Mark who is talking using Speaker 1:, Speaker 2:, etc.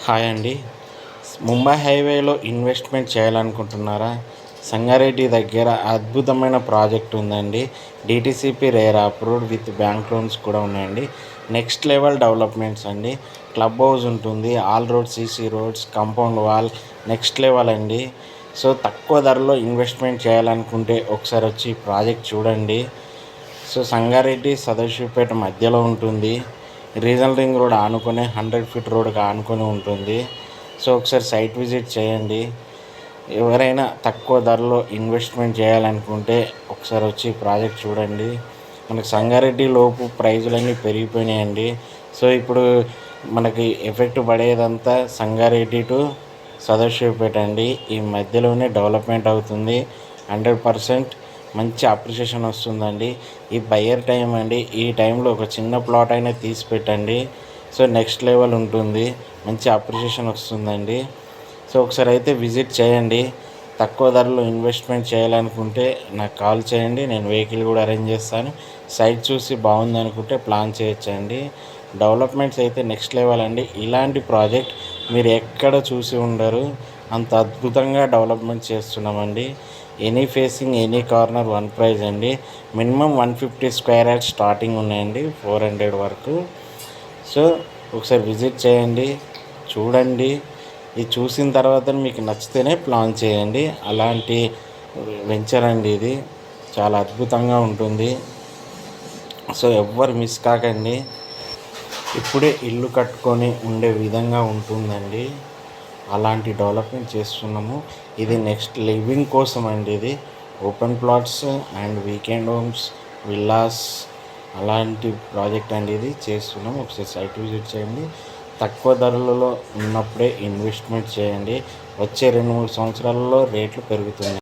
Speaker 1: Hi అండి. ముంబై హైవేలో investment చేయాలనుకుంటున్నారా? సంగారెడ్డి దగ్గర అద్భుతమైన ప్రాజెక్ట్ ఉందండి. DTCP RERA approved with bank loans కూడా ఉన్నాయండి. నెక్స్ట్ లెవెల్ డెవలప్మెంట్స్ అండి. క్లబ్ హౌస్ ఉంటుంది, all road CC roads, compound wall, next level అండి. సో తక్కువ ధరలో ఇన్వెస్ట్మెంట్ చేయాలనుకుంటే ఒకసారి వచ్చి ప్రాజెక్ట్ చూడండి. సో సంగారెడ్డి సదాశివపేట మధ్యలో ఉంటుంది. రీజనల్ రింగ్ రోడ్ ఆనుకునే 100 ఫీట్ రోడ్కి ఆనుకొని ఉంటుంది. సో ఒకసారి సైట్ విజిట్ చేయండి. ఎవరైనా తక్కువ ధరలో ఇన్వెస్ట్మెంట్ చేయాలనుకుంటే ఒకసారి వచ్చి ప్రాజెక్ట్ చూడండి. మనకి సంగారెడ్డి లోపు ప్రైజులన్నీ పెరిగిపోయినాయండి. సో ఇప్పుడు మనకి ఎఫెక్ట్ పడేదంతా సంగారెడ్డి టు సదాశివపేట అండి. ఈ మధ్యలోనే డెవలప్మెంట్ అవుతుంది. 100% మంచి అప్రిషియేషన్ వస్తుందండి. ఈ బయ్యర్ టైం అండి. ఈ టైంలో ఒక చిన్న ప్లాట్ అయినా తీసి పెట్టండి. సో నెక్స్ట్ లెవెల్ ఉంటుంది, మంచి అప్రిషియేషన్ వస్తుందండి. సో ఒకసారి అయితే విజిట్ చేయండి. తక్కువ ధరలో ఇన్వెస్ట్మెంట్ చేయాలనుకుంటే నాకు కాల్ చేయండి. నేను వెహికల్ కూడా అరేంజ్ చేస్తాను. సైట్ చూసి బాగుంది అనుకుంటే ప్లాన్ చేయొచ్చండి. డెవలప్మెంట్స్ అయితే నెక్స్ట్ లెవెల్ అండి. ఇలాంటి ప్రాజెక్ట్ మీరు ఎక్కడ చూసి ఉండరు. అంత అద్భుతంగా డెవలప్మెంట్ చేస్తున్నామండి. Any facing any corner one price అండి. మినిమం 150 స్క్వేర్ యార్డ్స్ స్టార్టింగ్ ఉన్నాయండి, 400 వరకు. సో ఒకసారి విజిట్ చేయండి, చూడండి. ఇది చూసిన తర్వాత మీకు నచ్చితేనే ప్లాన్ చేయండి. అలాంటి వెంచర్ అండి ఇది. చాలా అద్భుతంగా ఉంటుంది. సో ఎవ్వరు మిస్ కాకండి. ఇప్పుడే ఇల్లు కట్టుకొని ఉండే విధంగా ఉంటుందండి. అలాంటి డెవలప్మెంట్ చేస్తున్నాము. ఇది నెక్స్ట్ లివింగ్ కోసం అండి. ఇది open plots and weekend homes, villas అలాంటి ప్రాజెక్ట్ అండి ఇది చేస్తున్నాం. ఒకసారి సైట్ విజిట్ చేయండి. తక్కువ ధరలలో ఉన్నప్పుడే ఇన్వెస్ట్మెంట్ చేయండి. వచ్చే 2-3 సంవత్సరాలలో రేట్లు పెరుగుతున్నాయి.